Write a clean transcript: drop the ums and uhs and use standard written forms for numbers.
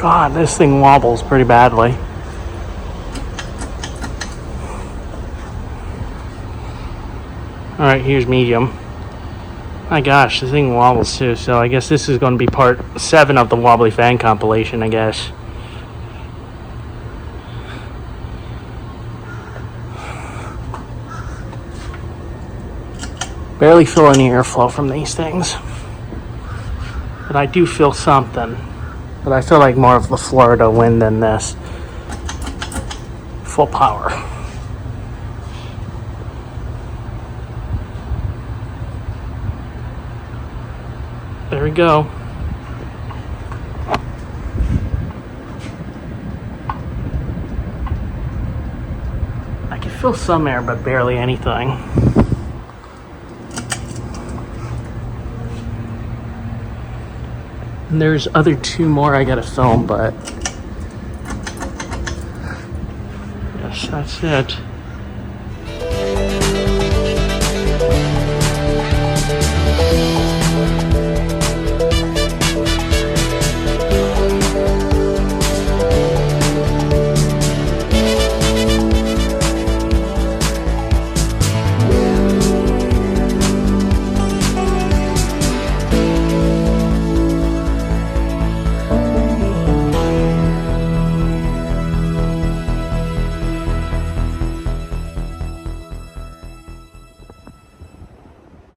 God, this thing wobbles pretty badly. Alright, here's medium. My gosh, the thing wobbles too, so I guess this is going to be part 7 of the wobbly fan compilation, I guess. Barely feel any airflow from these things. But I do feel something. But I feel like more of the Florida wind than this. Full power. There we go. I can feel some air, but barely anything. And there's other 2 more I gotta film, but yes, that's it.